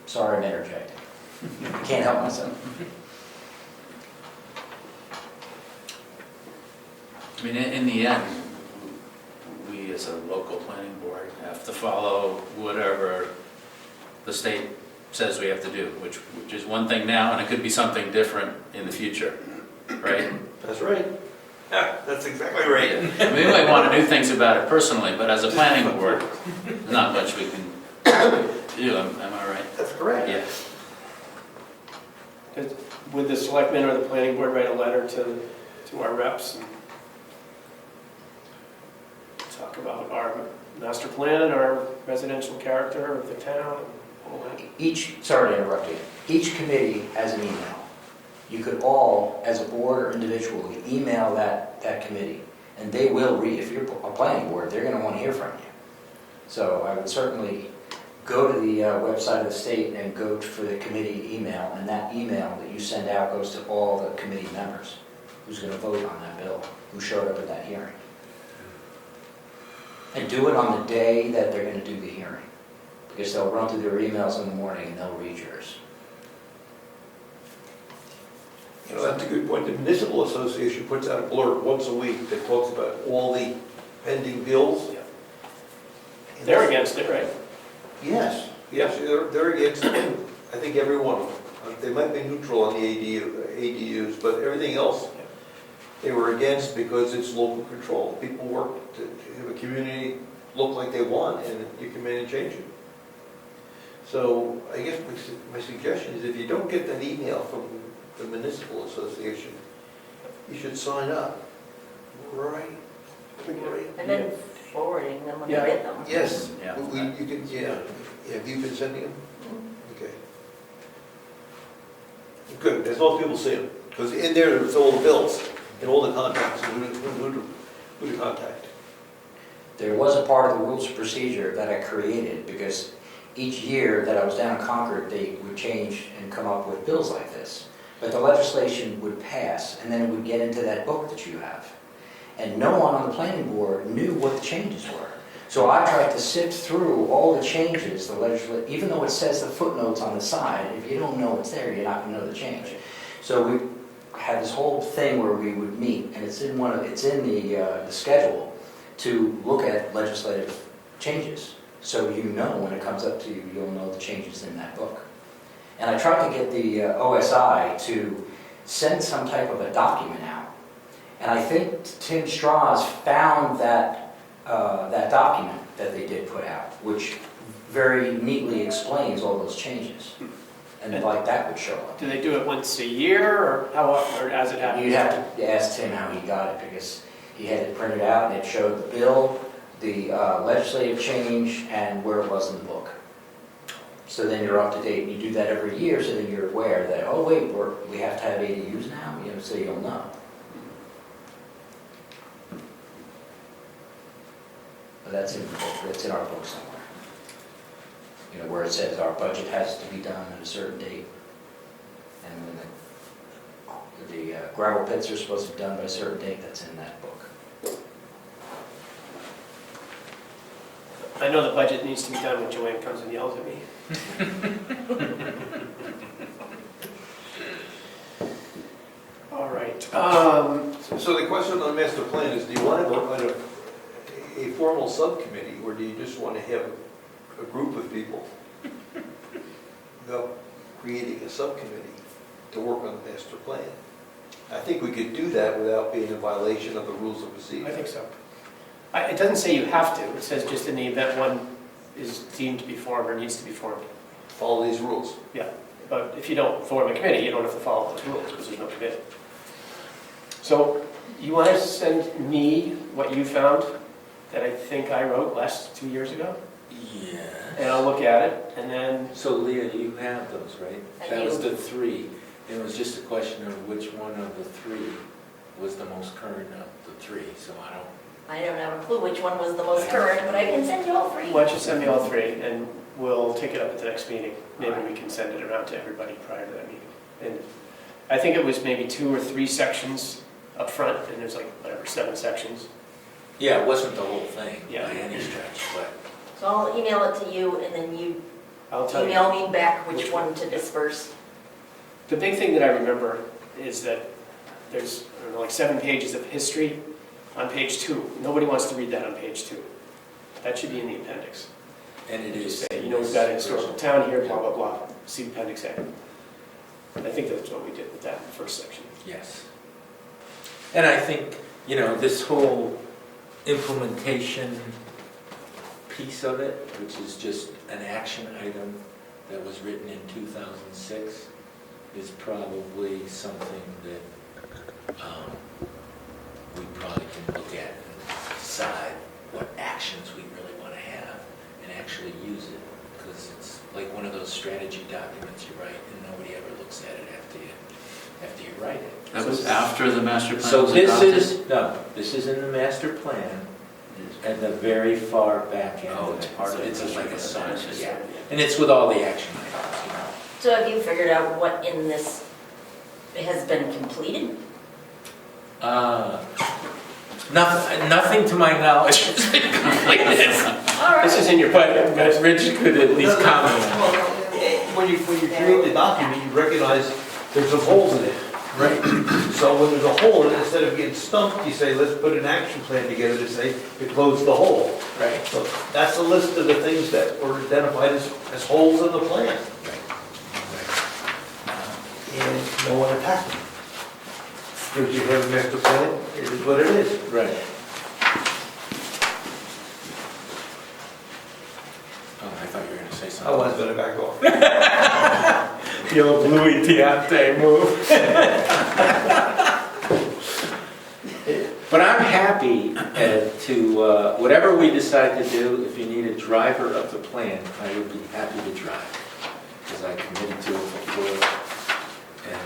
Sorry I'm interjecting. I can't help myself. I mean, in the end, we as a local planning board have to follow whatever the state says we have to do, which is one thing now, and it could be something different in the future, right? That's right. Yeah, that's exactly right. I mean, we might want to do things about it personally, but as a planning board, not much we can do, am I right? That's correct. Yeah. would the selectmen or the planning board write a letter to our reps and talk about our master plan, our residential character of the town, and all that? Sorry to interrupt you, each committee has an email. You could all, as a board or individually, email that committee, and they will read, if you're a planning board, they're gonna wanna hear from you. So I would certainly go to the website of the state and go for the committee email, and that email that you send out goes to all the committee members who's gonna vote on that bill, who showed up at that hearing. And do it on the day that they're gonna do the hearing, because they'll run through their emails in the morning and they'll read yours. You know, that's a good point. The municipal association puts out a blurb once a week that talks about all the pending bills. Yeah. They're against it, right? Yes, yes, they're against, I think every one of them. They might be neutral on the ADUs, but everything else they were against because it's local control. People work to have a community look like they want, and you come in and change it. So I guess my suggestion is if you don't get that email from the municipal association, you should sign up. Right? Right. And then forwarding them when you Yeah. get them. Yes, Yeah. you can, yeah. Have you been sending them? Okay. Good, as long as people see them, because in there's all the bills and all the contacts, and who to contact. There was a part of the rules of procedure that I created, because each year that I was down in Concord, they would change and come up with bills like this. But the legislation would pass, and then it would get into that book that you have. And no one on the planning board knew what the changes were. So I tried to sift through all the changes, even though it says the footnotes on the side, if you don't know it's there, you're not gonna know the change. So we had this whole thing where we would meet, and it's in the schedule, to look at legislative changes. So you know when it comes up to you, you'll know the changes in that book. And I tried to get the OSI to send some type of a document out. And I think Tim Strauss found that, that document that they did put out, which very neatly explains all those changes. And like that would show up. Do they do it once a year, or how often, or as it happens? You'd have to ask Tim how he got it, because he had it printed out, and it showed the bill, the legislative change, and where it was in the book. So then you're up to date, and you do that every year, so then you're aware that, oh wait, we have to have ADUs now, you know, so you'll know. But that's in the book, that's in our book somewhere. You know, where it says our budget has to be done at a certain date. And when the gravel pits are supposed to be done by a certain date, that's in that book. I know the budget needs to be done when Joanne comes and yells at me. All right. So the question on the master plan is, do you want to go a formal subcommittee, or do you just want to have a group of people without creating a subcommittee to work on the master plan? I think we could do that without being in violation of the rules of procedure. I think so. It doesn't say you have to, it says just in the event one is deemed to be formed or needs to be formed. Follow these rules. Yeah, but if you don't form a committee, you don't have to follow those rules because there's no committee. So you want to send me what you found that I think I wrote last 2 years ago? Yeah. And I'll look at it, and then, So Leah, you have those, right? I That was do. the three. It was just a question of which one of the three was the most current of the three, so I don't. I don't have a clue which one was the most current, but I can send you all three. why don't you send me all three, and we'll take it up at the next meeting. Maybe we can send it around to everybody prior to that meeting. And I think it was maybe 2 or 3 sections up front, and there's like, whatever, 7 sections. Yeah, it wasn't the whole thing Yeah. by any stretch, but. So I'll email it to you, and then you I'll tell you. email me back which Which one to disperse. The big thing that I remember is that there's, I don't know, like 7 pages of history on page 2. Nobody wants to read that on page 2. That should be in the appendix. And it is. Say, you know, we've got a historical town here, blah, blah, blah. See appendix A. I think that's what we did with that first section. Yes. And I think, you know, this whole implementation piece of it, which is just an action item that was written in 2006, is probably something that we probably can look at and decide what actions we really want to have and actually use it. Because it's like one of those strategy documents you write and nobody ever looks at it after you write it. That was after the master plan So was this adopted? is, no, this is in the master plan at the very far back end. Oh, of it's it. part of It's it. like a summary, It's just- yeah. And it's with all the action items, you know. So have you figured out what in this has been completed? Nothing to my knowledge has been completed. All right. This is in your budget. But Rich could at least comment on it. Well, when you create the document, you recognize there's some holes in it. Right. So when there's a hole in it, instead of getting stumped, you say, let's put an action plan together to say, to close the hole. Right. So that's a list of the things that were identified as holes in the plan. And no one attacked them. Because you have a master plan, it is what it is. Right. Oh, I thought you were gonna say I something. was gonna back off. The old Louis Deontay move. But I'm happy to, whatever we decide to do, if you need a driver of the plan, I would be happy to drive. Because I committed to it before. And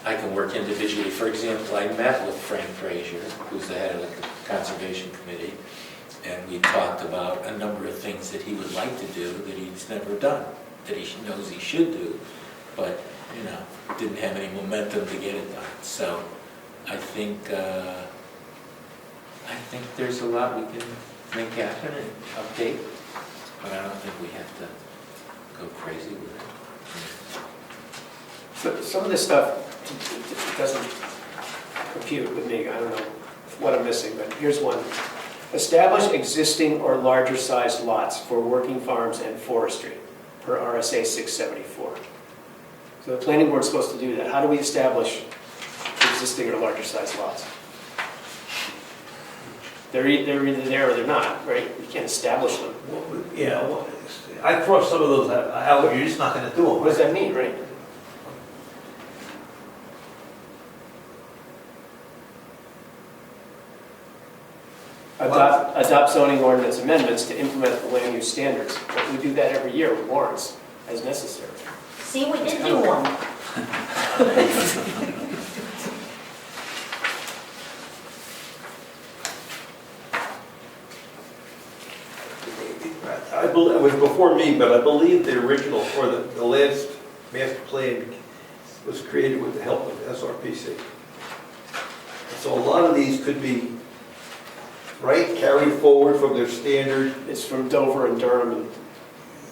I can work individually. For example, I met with Frank Frazier, who's the head of the Conservation Committee, and we talked about a number of things that he would like to do that he's never done, that he knows he should do, but, you know, didn't have any momentum to get it done. So I think there's a lot we can make happen and update, but I don't think we have to go crazy with it. So some of this stuff doesn't compute with me. I don't know what I'm missing, but here's one. Establish existing or larger sized lots for working farms and forestry per RSA 674. So the planning board's supposed to do that. How do we establish existing or larger size lots. They're either there or they're not, right? You can't establish them. Yeah, well, I crossed some of those out, you're just not gonna do What does them. that mean, right? Adopt zoning ordinance amendments to implement the land use standards. But we do that every year with warrants as necessary. See, we did do one. I believe, it was before me, but I believe the original, or the last master plan was created with the help of SRPC. So a lot of these could be, right, carried forward from their standard. It's from Dover and Durham and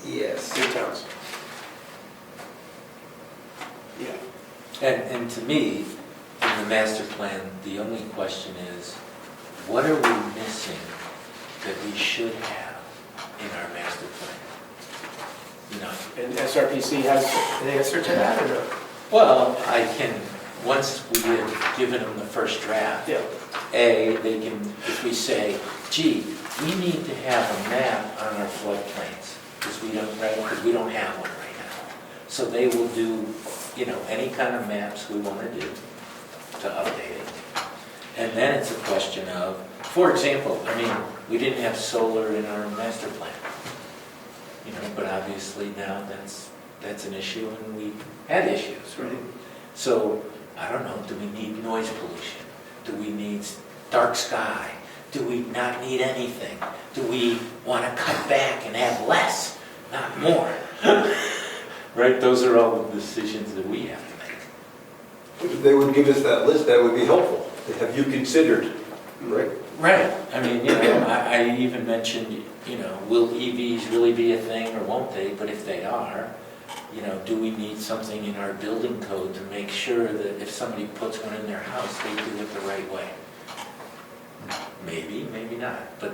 Yes. big towns. Yeah. And to me, in the master plan, the only question is, what are we missing that we should have in our master plan? You know, And SRPC has an answer to that or no? well, I can, once we have given them the first draft, Yeah. they can, if we say, gee, we need to have a map on our floodplains, because we don't, right, because we don't have one right now. So they will do, you know, any kind of maps we want to do to update it. And then it's a question of, for example, I mean, we didn't have solar in our master plan. You know, but obviously now that's an issue, and we had issues, right? So, I don't know, do we need noise pollution? Do we need dark sky? Do we not need anything? Do we want to cut back and have less, not more? Right, those are all the decisions that we have to make. If they would give us that list, that would be helpful. Have you considered, right? Right, I mean, you know, I even mentioned, you know, will EVs really be a thing or won't they? But if they are, you know, do we need something in our building code to make sure that if somebody puts one in their house, they do it the right way? Maybe, maybe not, but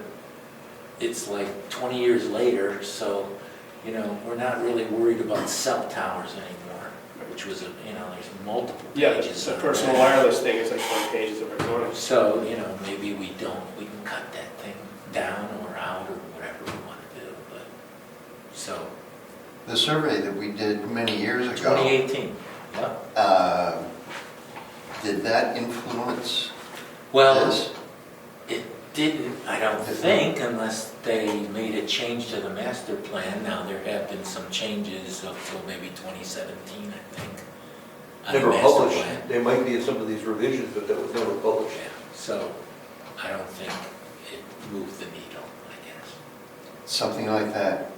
it's like 20 years later, so, you know, we're not really worried about cell towers anymore, which was, you know, there's multiple Yeah, pages. the on personal that. wireless thing is like 20 pages of our zoning. So, you know, maybe we can cut that thing down or out or whatever we want to do, but, so, The survey that we did many years ago, 2018, yeah. did that influence Well, this? it didn't, I don't think, unless they made a change to the master plan. Now, there have been some changes up till maybe 2017, I think. on the Never master published. plan. There might be some of these revisions, but that was never published. Yeah, so I don't think it moved the needle, I guess. Something like that,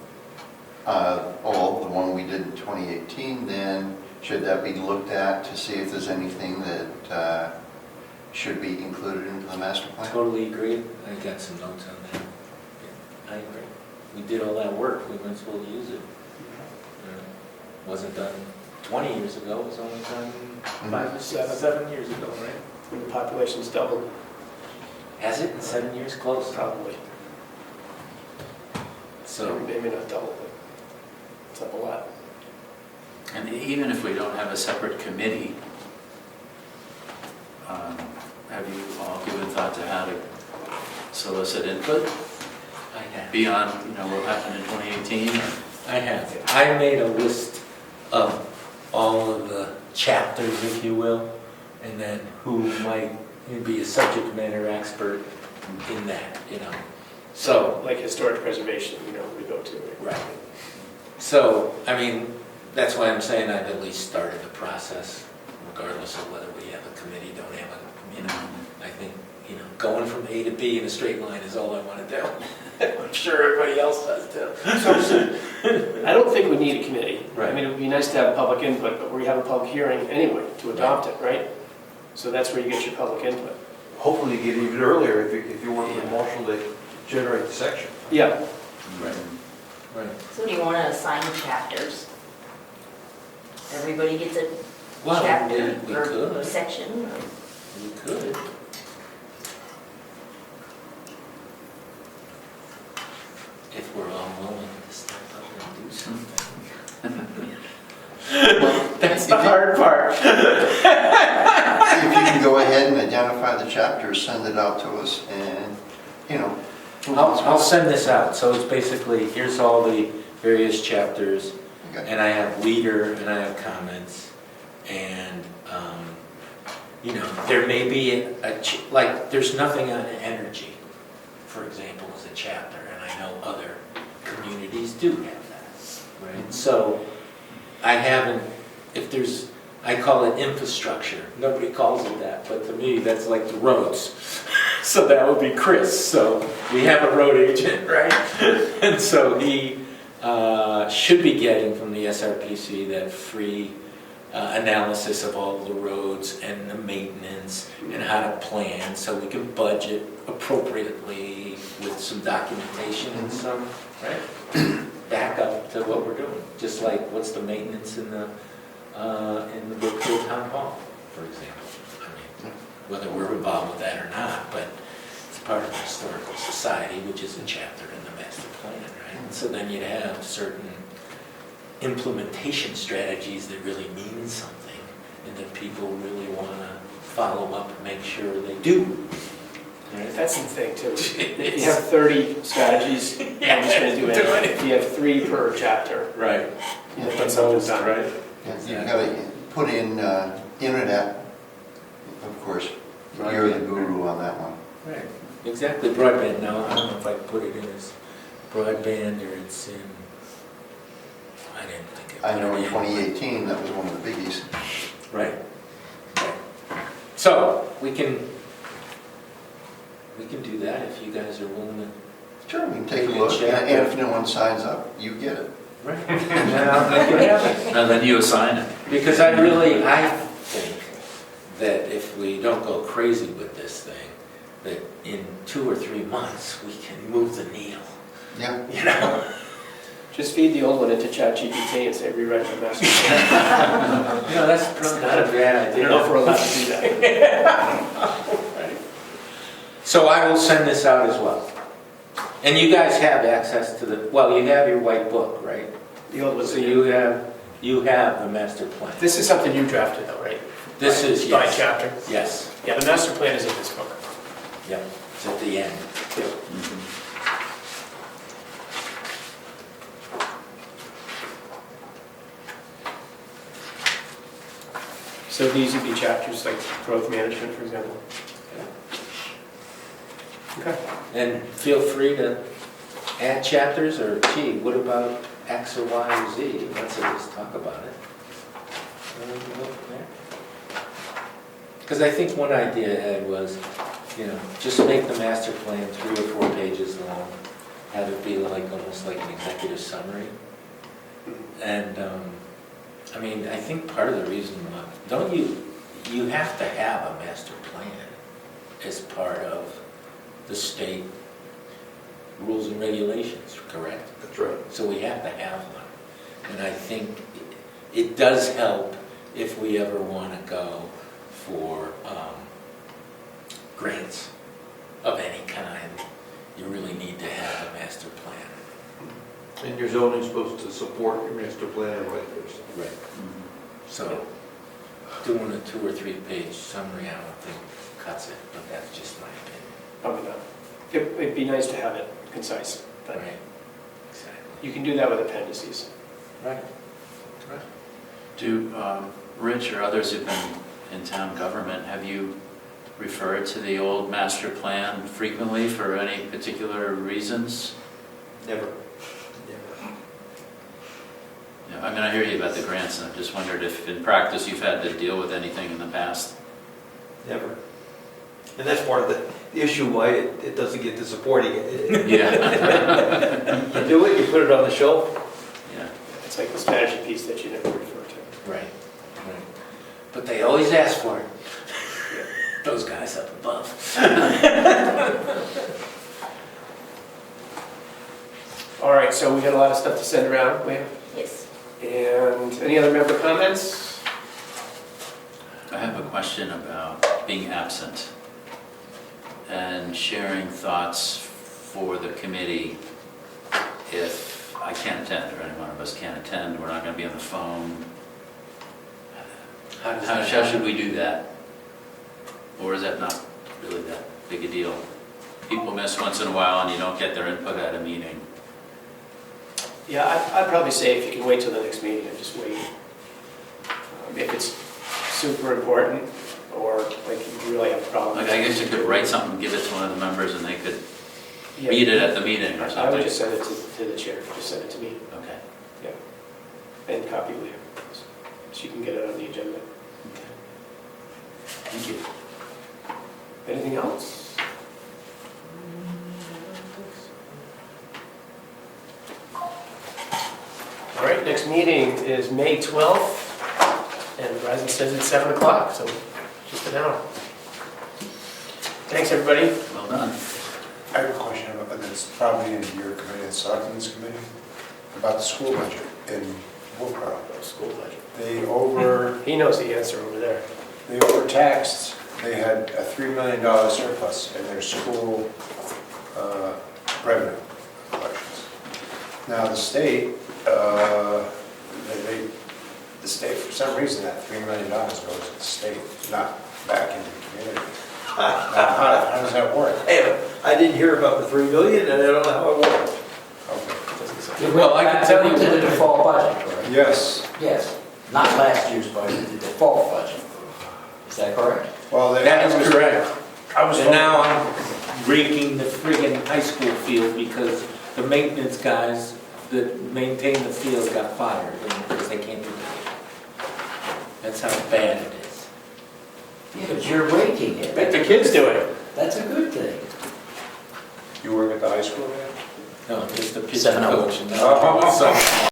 the one we did in 2018, then should that be looked at to see if there's anything that should be included into the master plan? Totally agree. I got some notes on that. Yeah, I agree. We did all that work, we might as well use it. Wasn't done 20 years ago, it was only done 5 or 7 years ago, right? When the population's doubled, Has it in 7 years? Close. probably. So, Maybe not double, but it's up a lot. And even if we don't have a separate committee, have you all given thought to how to solicit input I have. beyond, what happened in 2018? I have. I made a list of all of the chapters, if you will, and then who might be a subject matter expert in that, So, Like historic preservation, we go to. right. So, I mean, that's why I'm saying I've at least started the process, regardless of whether we have a committee, don't have a, I think, going from A to B in a straight line is all I want to do. I'm sure everybody else does too. I don't think we need a committee. Right. I mean, it would be nice to have public input, but we have a public hearing anyway to adopt it, right? So that's where you get your public input. Hopefully get it even earlier if you work with Marshall to generate the section. Yeah. Right. Right. So do you want to assign chapters? Everybody gets a Well, chapter we or could. section? We could. If we're all willing to step up and do something. That's the hard part. If you can go ahead and identify the chapters, send it out to us, and, you know. I'll send this out, so it's basically, here's all the various chapters, Okay. and I have leader, and I have comments, and, you know, there may be like, there's nothing on energy, for example, as a chapter, and I know other communities do have that, right? So, I haven't, if there's, I call it infrastructure, nobody calls it that, but to me, that's like the roads. So that would be Chris, so we have a road agent, right? And so he should be getting from the SRPC that free analysis of all the roads and the maintenance and how to plan, so we can budget appropriately with some documentation and some, right? Back up to what we're doing, just like what's the maintenance in the Brookfield Town Hall, for example. I mean, whether we're involved with that or not, but it's part of the Historical Society, which is a chapter in the master plan, right? And so then you'd have certain implementation strategies that really mean something and that people really want to follow up and make sure they do. Right? That's the thing too. If you have 30 strategies, Yeah, nobody's going to do anything. If you have 3 per chapter, Right. you get something done. Right. You've got to put in internet, of course. You're the guru on that one. Right, exactly, broadband. Now, I don't know if I put it in as broadband or it's in, I didn't think it. I know in 2018, that was one of the biggies. Right. So, we can do that if you guys are willing to. Sure, we can take a Maybe look, check. and if no one signs up, you get it. Right. And then I'll make it happen. And then you assign it. Because I think that if we don't go crazy with this thing, that in 2 or 3 months, we can move the needle, Yeah. you know? Just feed the old one into ChatGPT and say, rewrite my master plan. You know, that's probably not a bad I idea. don't know if we're allowed to do that. Right. So I will send this out as well. And you guys have access to the, well, you have your white book, right? The old one's So in you have the master plan. This is something you drafted though, right? This is, By yes. chapter? Yes, Yeah, the master plan is in this book. yep, it's at the end. Yep. So these would be chapters like growth management, for example? Okay. And feel free to add chapters, or gee, what about X or Y or Z? Let's at least talk about it. Because I think one idea, Ed, was, you know, just make the master plan 3 or 4 pages long, have it be like, almost like an executive summary. And, I mean, I think part of the reason why, you have to have a master plan as part of the state rules and regulations, correct? That's right. So we have to have one. And I think it does help if we ever want to go for grants of any kind. You really need to have a master plan. And your zoning's supposed to support your master plan and vice versa. Right. So doing a 2 or 3 page summary, I don't think cuts it, but that's just my opinion. Probably not. It'd be nice to have it concise, but Right. Exactly. you can do that with appendices. Right. Right. Do Rich or others who've been in town government, have you referred to the old master plan frequently for any particular reasons? Never. Yeah, I mean, I hear you about the grants, and I just wondered if in practice you've had to deal with anything in the past. Never. And that's part of the issue why it doesn't get to supporting it. Yeah. You do it, you put it on the shelf. Yeah. It's like the strategy piece that you never refer to. Right. Right. But they always ask for it. Those guys up above. All right, so we got a lot of stuff to send around, Wayne. Yes. And any other member comments? I have a question about being absent and sharing thoughts for the committee if I can't attend, or any one of us can't attend, we're not going to be on the phone. How should we do that? Or is that not really that big a deal? People miss once in a while and you don't get their input at a meeting. Yeah, I'd probably say if you can wait till the next meeting, and just wait. If it's super important, or like you really have a problem. Like, I guess you could write something, give it to one of the members, and they could Yeah. read it at the meeting or I something. would just send it to the chair, just send it to me, Okay. and copy Leah, so you can get it on the agenda. Thank you. Anything else? All right, next meeting is May 12th, and Verizon says it's 7 o'clock, so just an hour. Thanks, everybody. Well done. I have a question about, that's probably in your committee, the Selectmen's Committee, about the school budget in Brookfield. School budget. They He knows the answer over there. overtaxed, they had a $3 million surplus in their school revenue collections. Now, the state, the state, for some reason, that $3 million goes to the state, not back into the community. How does that work? Hey, I didn't hear about the 3 million, and I don't know how it worked. Okay. Well, I can tell you to the default budget, correct? Yes, Yes, not last year's budget, the default budget. Is that correct? well, That is correct. I was And now I'm raking the friggin' high school field because the maintenance guys that maintain the field got fired because they can't do it. That's how bad it is. Yeah, but you're raking it. Let the kids do it. That's a good thing. You work at the high school, man? No, just the pitching 7-0. coach. And